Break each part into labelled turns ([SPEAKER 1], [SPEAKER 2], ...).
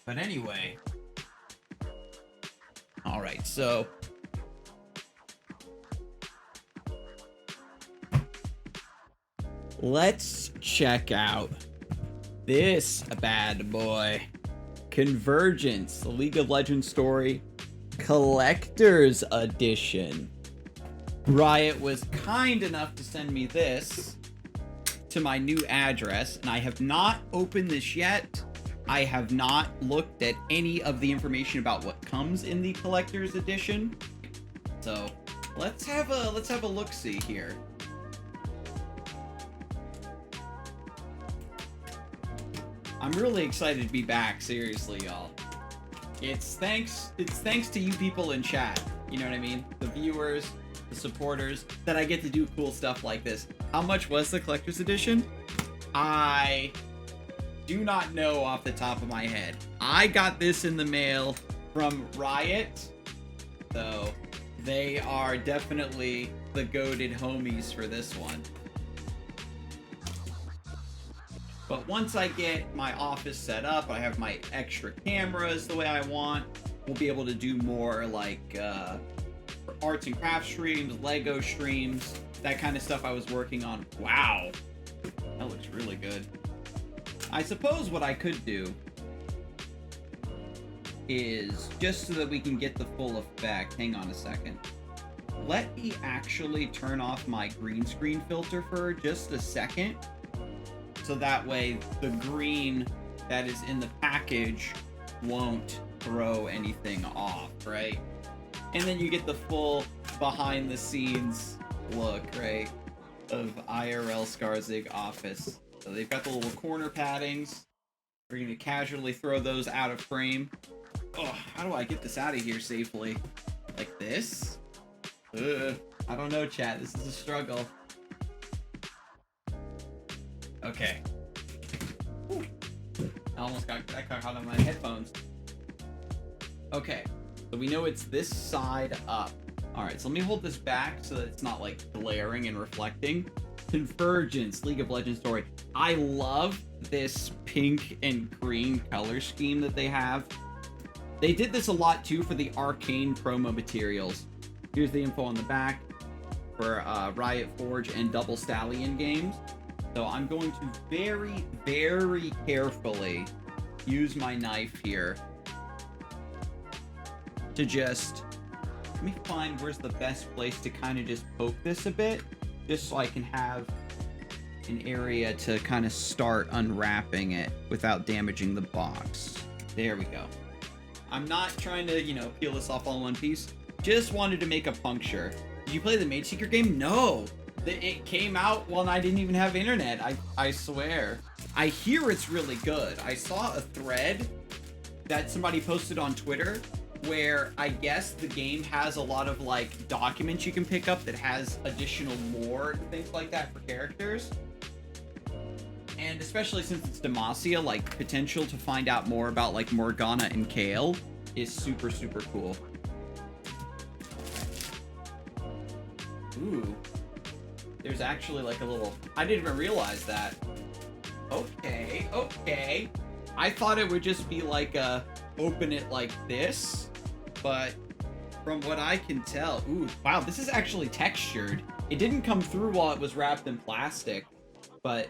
[SPEAKER 1] But anyway. Alright, so let's check out this bad boy. Convergence, the League of Legends story, Collector's Edition. Riot was kind enough to send me this to my new address, and I have not opened this yet. I have not looked at any of the information about what comes in the Collector's Edition. So let's have a look-see here. I'm really excited to be back, seriously, y'all. It's thanks to you people in chat, you know what I mean? The viewers, the supporters, that I get to do cool stuff like this. How much was the Collector's Edition? I do not know off the top of my head. I got this in the mail from Riot, so they are definitely the goated homies for this one. But once I get my office set up, I have my extra cameras the way I want, we'll be able to do more like arts and crafts streams, Lego streams, that kind of stuff I was working on. Wow, that looks really good. I suppose what I could do is, just so that we can get the full effect, hang on a second. Let me actually turn off my green screen filter for just a second. So that way the green that is in the package won't throw anything off, right? And then you get the full behind the scenes look, right, of IRL Scarzig office. So they've got the little corner paddings. We're gonna casually throw those out of frame. Oh, how do I get this out of here safely? Like this? Ugh, I don't know, chat. This is a struggle. Okay. Whew. I almost got caught on my headphones. Okay, so we know it's this side up. Alright, so let me hold this back so that it's not like glaring and reflecting. Convergence, League of Legends story. I love this pink and green color scheme that they have. They did this a lot too for the Arcane promo materials. Here's the info on the back for Riot Forge and Double Stallion games. So I'm going to very, very carefully use my knife here to just, let me find where's the best place to kind of just poke this a bit, just so I can have an area to kind of start unwrapping it without damaging the box. There we go. I'm not trying to, you know, peel this off all in one piece. Just wanted to make a puncture. Did you play the Mage Seeker game? No! It came out when I didn't even have internet, I swear. I hear it's really good. I saw a thread that somebody posted on Twitter where I guess the game has a lot of like documents you can pick up that has additional lore and things like that for characters. And especially since it's Demacia, like potential to find out more about like Morgana and Kayle is super, super cool. Ooh. There's actually like a little, I didn't even realize that. Okay, okay. I thought it would just be like a, open it like this, but from what I can tell, ooh, wow, this is actually textured. It didn't come through while it was wrapped in plastic, but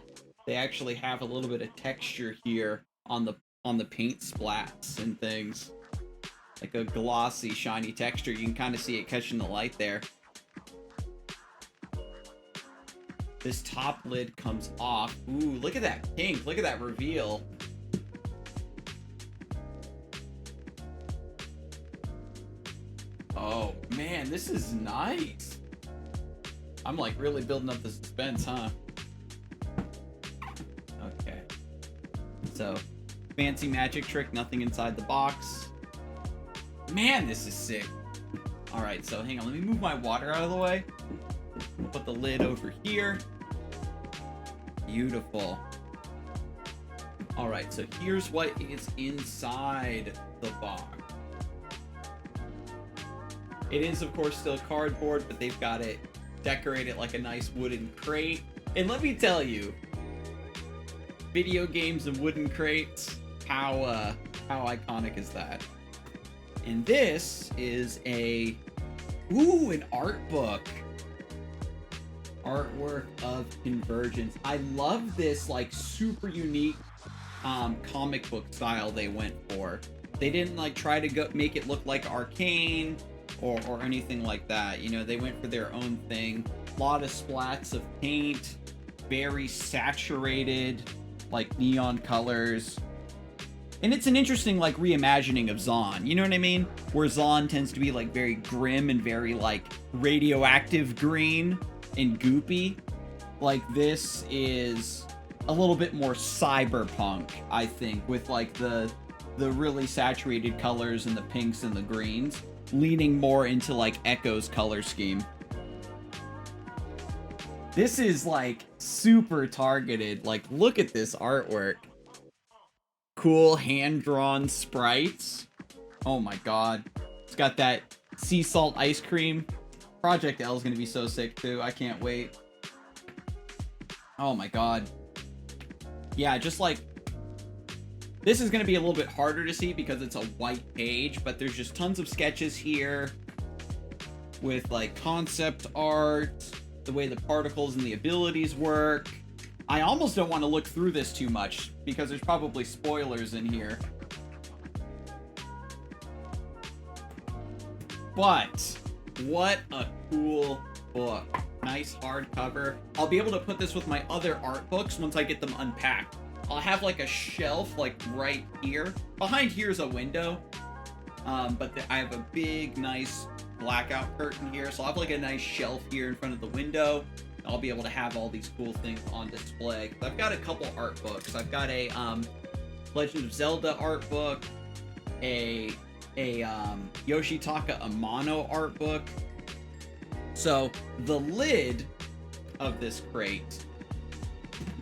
[SPEAKER 1] they actually have a little bit of texture here on the paint splats and things. Like a glossy, shiny texture. You can kind of see it catching the light there. This top lid comes off. Ooh, look at that pink. Look at that reveal. Oh, man, this is nice. I'm like really building up the suspense, huh? Okay. So, fancy magic trick, nothing inside the box. Man, this is sick. Alright, so hang on. Let me move my water out of the way. Put the lid over here. Beautiful. Alright, so here's what is inside the box. It is, of course, still cardboard, but they've got it decorated like a nice wooden crate. And let me tell you, video games and wooden crates, how How iconic is that? And this is an art book. Artwork of Convergence. I love this, like, super unique comic book style they went for. They didn't, like, try to make it look like Arcane or anything like that. You know, they went for their own thing. A lot of splats of paint, very saturated, like, neon colors. And it's an interesting, like, reimagining of Zon. You know what I mean? Where Zon tends to be, like, very grim and very, like, radioactive green and goopy. Like, this is a little bit more cyberpunk, I think, with, like, the really saturated colors and the pinks and the greens, leaning more into, like, Echo's color scheme. This is, like, super targeted. Like, look at this artwork. Cool hand-drawn sprites. Oh my god. It's got that sea salt ice cream. Project L is going to be so sick too. I can't wait. Oh my god. Yeah, just like... This is going to be a little bit harder to see because it's a white page, but there's just tons of sketches here with, like, concept art, the way the particles and the abilities work. I almost don't want to look through this too much, because there's probably spoilers in here. But, what a cool book. Nice hardcover. I'll be able to put this with my other art books once I get them unpacked. I'll have, like, a shelf, like, right here. Behind here is a window. But I have a big, nice blackout curtain here, so I'll have, like, a nice shelf here in front of the window. I'll be able to have all these cool things on display. I've got a couple art books. I've got a Legend of Zelda art book, a Yoshitaka Amano art book. So the lid of this crate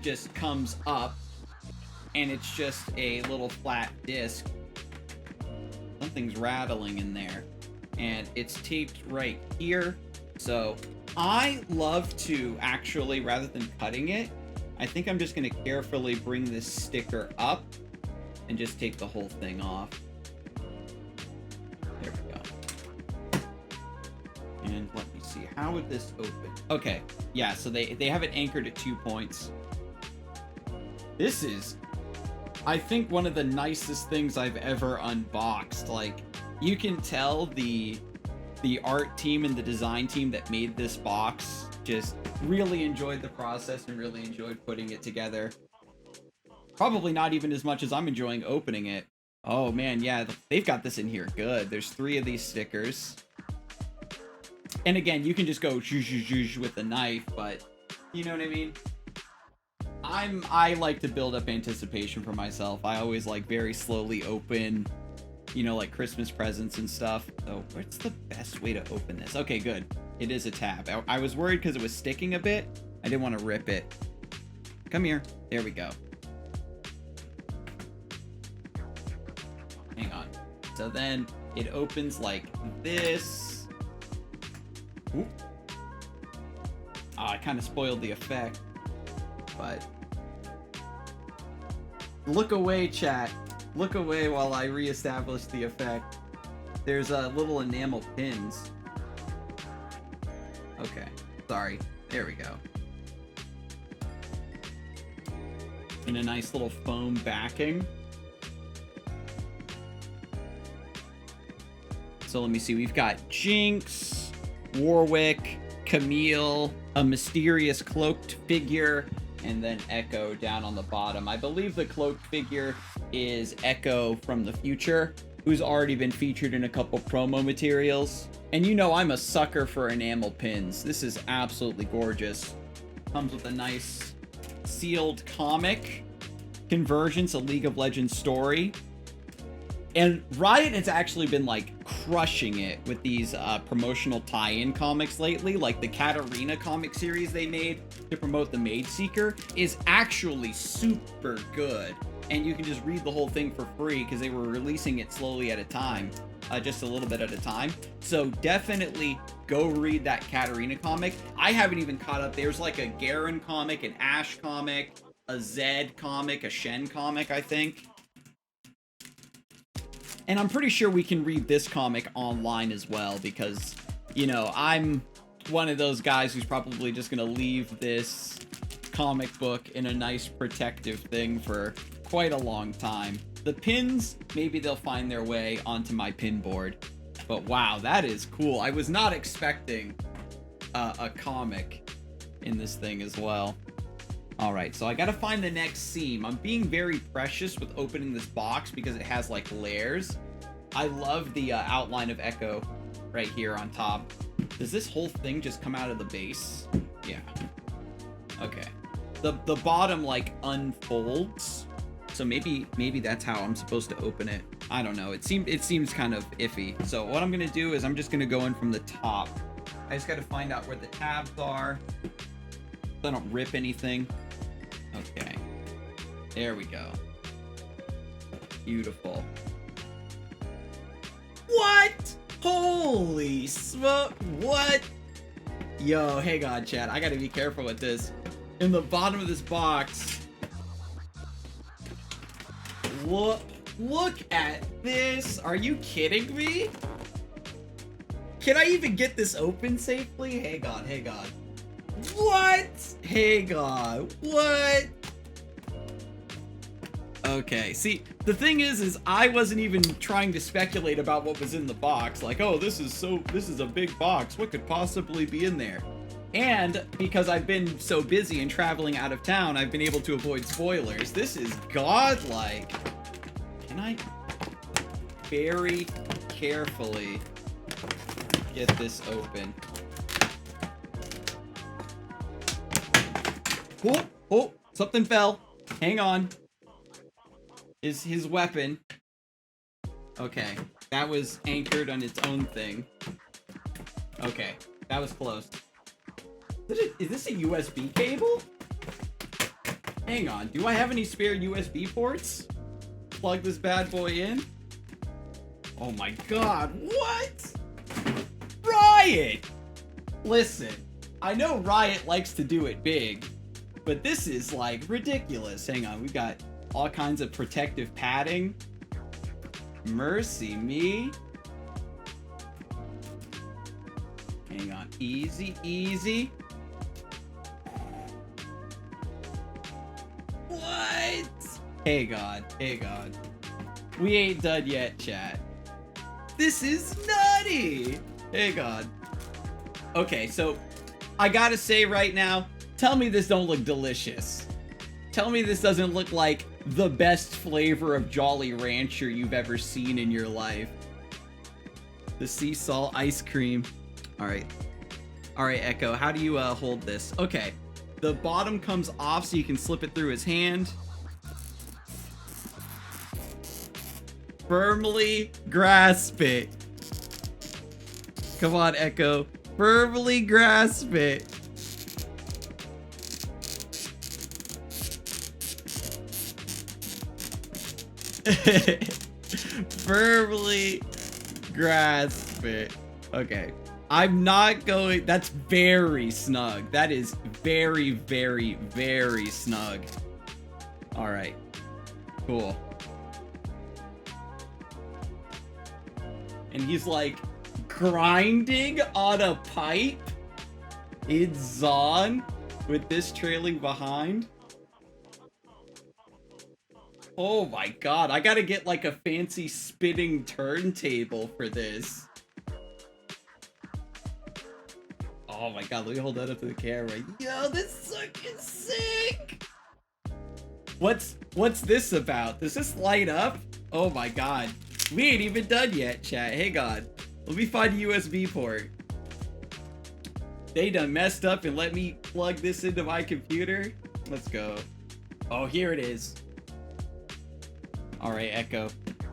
[SPEAKER 1] just comes up, and it's just a little flat disc. Something's rattling in there, and it's taped right here. So I love to actually, rather than cutting it, I think I'm just going to carefully bring this sticker up and just take the whole thing off. There we go. And let me see, how would this open? Okay, yeah, so they have it anchored at 2 points. This is, I think, one of the nicest things I've ever unboxed. Like, you can tell the art team and the design team that made this box just really enjoyed the process and really enjoyed putting it together. Probably not even as much as I'm enjoying opening it. Oh man, yeah, they've got this in here good. There's 3 of these stickers. And again, you can just go zhuzh with the knife, but you know what I mean? I like to build up anticipation for myself. I always like very slowly open, you know, like Christmas presents and stuff. So what's the best way to open this? Okay, good. It is a tab. I was worried because it was sticking a bit. I didn't want to rip it. Come here. There we go. Hang on. So then it opens like this. Oop. I kind of spoiled the effect. But look away, chat. Look away while I reestablish the effect. There's little enamel pins. Okay, sorry. There we go. And a nice little foam backing. So let me see. We've got Jinx, Warwick, Camille, a mysterious cloaked figure, and then Echo down on the bottom. I believe the cloaked figure is Echo from the future, who's already been featured in a couple promo materials. And you know I'm a sucker for enamel pins. This is absolutely gorgeous. Comes with a nice sealed comic, Convergence, a League of Legends story. And Riot has actually been, like, crushing it with these promotional tie-in comics lately. Like, the Katarina comic series they made to promote the Maid Seeker is actually super good. And you can just read the whole thing for free because they were releasing it slowly at a time. Just a little bit at a time. So definitely go read that Katarina comic. I haven't even caught up. There's like a Garen comic, an Ashe comic, a Zed comic, a Shen comic, I think. And I'm pretty sure we can read this comic online as well, because, you know, I'm one of those guys who's probably just gonna leave this comic book in a nice protective thing for quite a long time. The pins, maybe they'll find their way onto my pin board. But wow, that is cool. I was not expecting a comic in this thing as well. Alright, so I gotta find the next seam. I'm being very precious with opening this box because it has, like, layers. I love the outline of Echo right here on top. Does this whole thing just come out of the base? Yeah. Okay. The bottom, like, unfolds. So maybe that's how I'm supposed to open it. I don't know. It seems kind of iffy. So what I'm gonna do is I'm just gonna go in from the top. I just gotta find out where the tabs are, so I don't rip anything. Okay. There we go. Beautiful. What? Holy smoke. What? Yo, hang on, chat. I gotta be careful with this. In the bottom of this box. Look at this. Are you kidding me? Can I even get this open safely? Hang on, hang on. What? Hang on. What? Okay, see, the thing is I wasn't even trying to speculate about what was in the box. Like, oh, this is a big box. What could possibly be in there? And because I've been so busy and traveling out of town, I've been able to avoid spoilers. This is godlike. Can I very carefully get this open? Oh, oh, something fell. Hang on. Is his weapon. Okay, that was anchored on its own thing. Okay, that was close. Is this a USB cable? Hang on, do I have any spare USB ports? Plug this bad boy in. Oh my god, what? Riot! Listen, I know Riot likes to do it big, but this is, like, ridiculous. Hang on, we've got all kinds of protective padding. Mercy me. Hang on, easy, easy. What? Hey God, hey God. We ain't done yet, chat. This is nutty. Hey God. Okay, so I gotta say right now, tell me this don't look delicious. Tell me this doesn't look like the best flavor of Jolly Rancher you've ever seen in your life. The sea salt ice cream. Alright. Alright, Echo, how do you hold this? Okay. The bottom comes off so you can slip it through his hand. Firmly grasp it. Come on, Echo. Firmly grasp it. Firmly grasp it. Okay. I'm not going... That's very snug. That is very, very, very snug. Alright. Cool. And he's like grinding on a pipe in Zon with this trailing behind. Oh my god, I gotta get like a fancy spinning turntable for this. Oh my god, let me hold that up to the camera. Yo, this is fucking sick! What's this about? Does this light up? Oh my god. We ain't even done yet, chat. Hang on. Let me find a USB port. They done messed up and let me plug this into my computer. Let's go. Oh, here it is. Alright, Echo.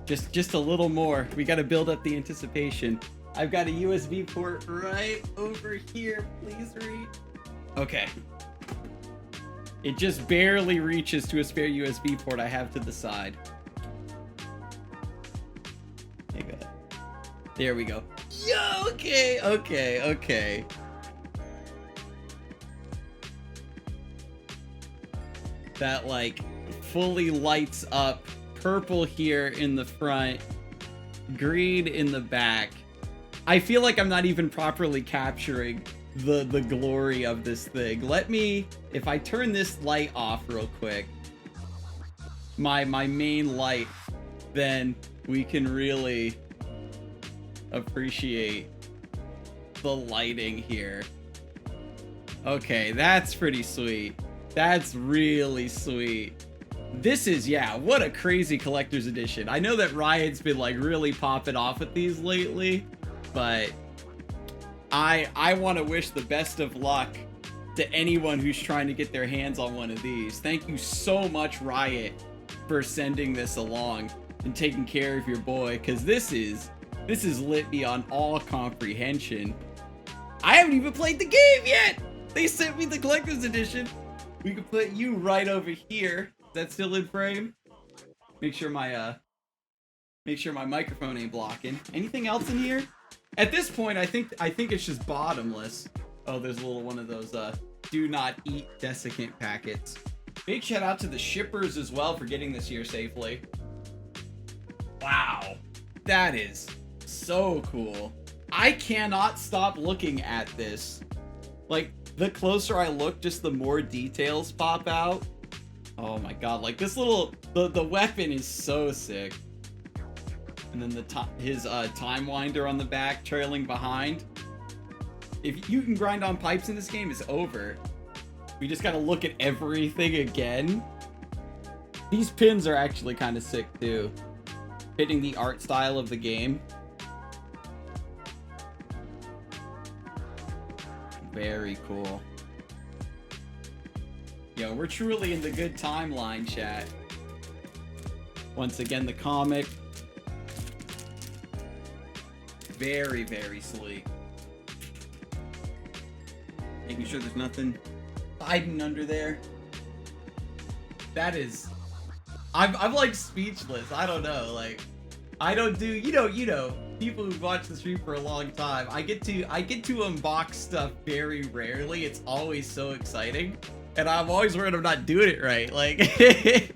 [SPEAKER 1] Just a little more. We gotta build up the anticipation. I've got a USB port right over here. Please read. Okay. It just barely reaches to a spare USB port I have to the side. There we go. Yo, okay, okay, okay. That, like, fully lights up. Purple here in the front. green in the back. I feel like I'm not even properly capturing the glory of this thing. Let me, if I turn this light off real quick, my main light, then we can really appreciate the lighting here. Okay, that's pretty sweet. That's really sweet. This is, yeah, what a crazy collector's edition. I know that Riot's been like really popping off with these lately, but I want to wish the best of luck to anyone who's trying to get their hands on one of these. Thank you so much, Riot, for sending this along and taking care of your boy, because this is lit beyond all comprehension. I haven't even played the game yet. They sent me the collector's edition. We could put you right over here. Is that still in frame? Make sure my microphone ain't blocking. Anything else in here? At this point, I think it's just bottomless. Oh, there's a little one of those do not eat desiccant packets. Big shout out to the shippers as well for getting this here safely. Wow, that is so cool. I cannot stop looking at this. Like, the closer I look, just the more details pop out. Oh my god, like this little, the weapon is so sick. And then his time winder on the back trailing behind. If you can grind on pipes in this game, it's over. We just gotta look at everything again. These pins are actually kind of sick too, fitting the art style of the game. Very cool. Yo, we're truly in the good timeline, chat. Once again, the comic. Very, very sleek. Making sure there's nothing hiding under there. That is... I'm like speechless. I don't know. Like, I don't do... You know, people who've watched the stream for a long time, I get to unbox stuff very rarely. It's always so exciting. And I'm always worried I'm not doing it right. Like,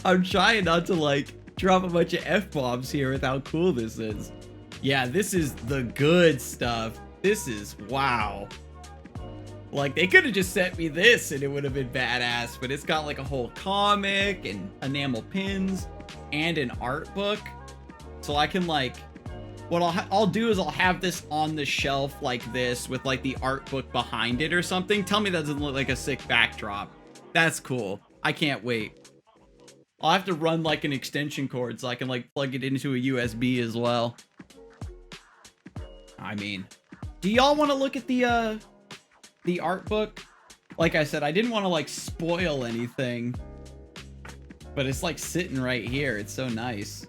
[SPEAKER 1] I'm trying not to, like, drop a bunch of F-bombs here with how cool this is. Yeah, this is the good stuff. This is, wow. Like, they could have just sent me this and it would have been badass, but it's got, like, a whole comic and enamel pins and an art book. So I can, like, what I'll do is I'll have this on the shelf like this with, like, the art book behind it or something. Tell me that doesn't look like a sick backdrop. That's cool. I can't wait. I'll have to run, like, an extension cord so I can, like, plug it into a USB as well. I mean, do y'all want to look at the art book? Like I said, I didn't want to, like, spoil anything, but it's, like, sitting right here. It's so nice.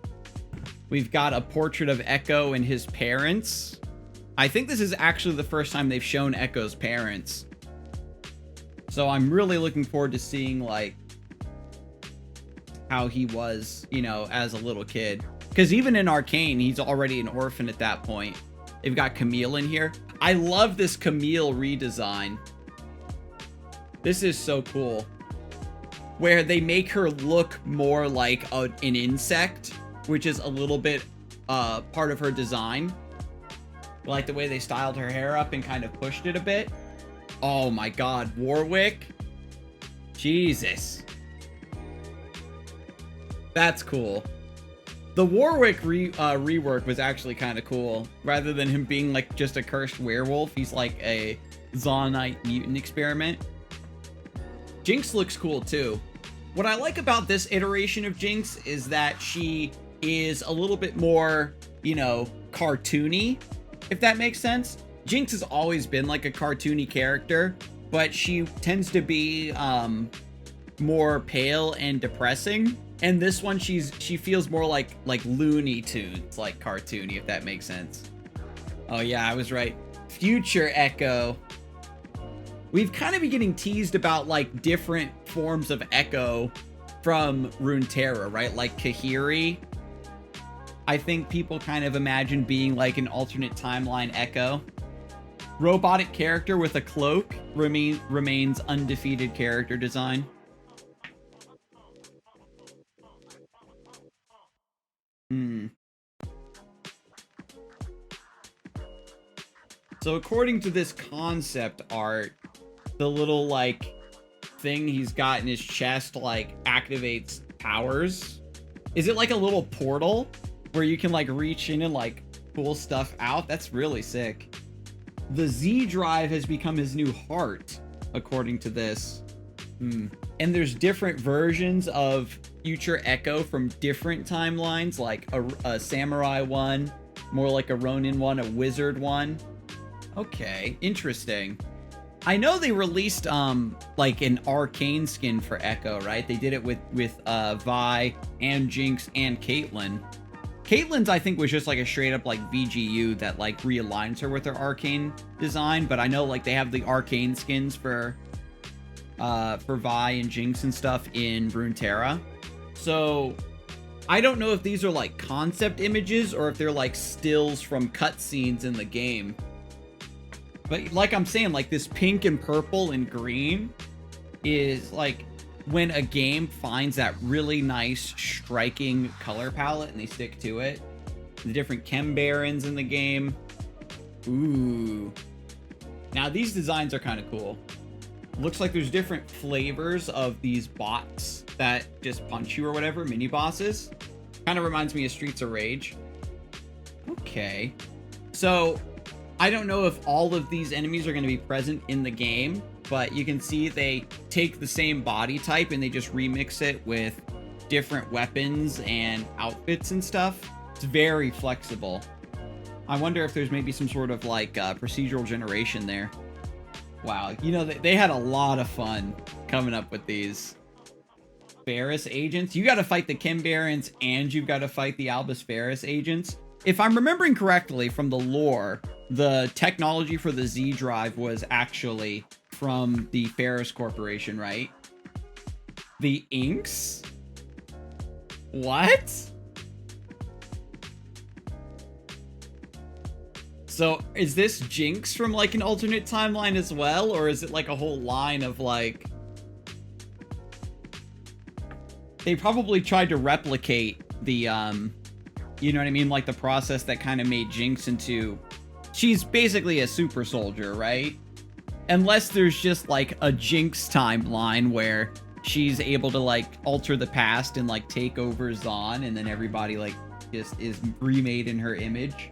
[SPEAKER 1] We've got a portrait of Echo and his parents. I think this is actually the first time they've shown Echo's parents. So I'm really looking forward to seeing, like, how he was, you know, as a little kid. Because even in Arcane, he's already an orphan at that point. They've got Camille in here. I love this Camille redesign. This is so cool. Where they make her look more like an insect, which is a little bit part of her design. I like the way they styled her hair up and kind of pushed it a bit. Oh my god, Warwick. Jesus. That's cool. The Warwick rework was actually kind of cool. Rather than him being like just a cursed werewolf, he's like a Zonite mutant experiment. Jinx looks cool too. What I like about this iteration of Jinx is that she is a little bit more, you know, cartoony, if that makes sense. Jinx has always been like a cartoony character, but she tends to be more pale and depressing. And this one, she feels more like Looney Tunes, like cartoony, if that makes sense. Oh yeah, I was right. Future Echo. We've kind of been getting teased about like different forms of Echo from Runeterra, right? Like Kahiri. I think people kind of imagine being like an alternate timeline Echo. Robotic character with a cloak remains undefeated character design. So according to this concept art, the little like thing he's got in his chest like activates powers. Is it like a little portal where you can like reach in and like pull stuff out? That's really sick. The Z drive has become his new heart, according to this. And there's different versions of future Echo from different timelines, like a samurai one, more like a Ronin one, a wizard one. Okay, interesting. I know they released like an arcane skin for Echo, right? They did it with Vi and Jinx and Caitlyn. Caitlyn's, I think, was just like a straight up like VGU that like realigns her with her arcane design, but I know like they have the arcane skins for Vi and Jinx and stuff in Runeterra. So I don't know if these are like concept images or if they're like stills from cutscenes in the game. But like I'm saying, like this pink and purple and green is like when a game finds that really nice striking color palette and they stick to it. The different chem barons in the game. Ooh. Now these designs are kind of cool. Looks like there's different flavors of these bots that just punch you or whatever, mini bosses. Kind of reminds me of Streets of Rage. Okay. So I don't know if all of these enemies are going to be present in the game, but you can see they take the same body type and they just remix it with different weapons and outfits and stuff. It's very flexible. I wonder if there's maybe some sort of like procedural generation there. Wow, you know, they had a lot of fun coming up with these. Ferris agents. You got to fight the Chem Barons and you've got to fight the Albus Ferris agents. If I'm remembering correctly from the lore, the technology for the Z drive was actually from the Ferris Corporation, right? The inks? What? So is this Jinx from like an alternate timeline as well? Or is it like a whole line of like... They probably tried to replicate the, you know what I mean? Like the process that kind of made Jinx into... She's basically a super soldier, right? Unless there's just like a Jinx timeline where she's able to like alter the past and like take over Zaun and then everybody like just is remade in her image.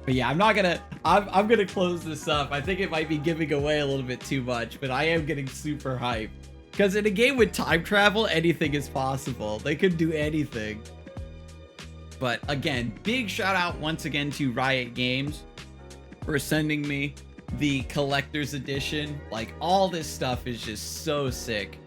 [SPEAKER 1] But yeah, I'm gonna close this up. I think it might be giving away a little bit too much, but I am getting super hyped. Because in a game with time travel, anything is possible. They could do anything. But again, big shout out once again to Riot Games for sending me the collector's edition. Like, all this stuff is just so sick.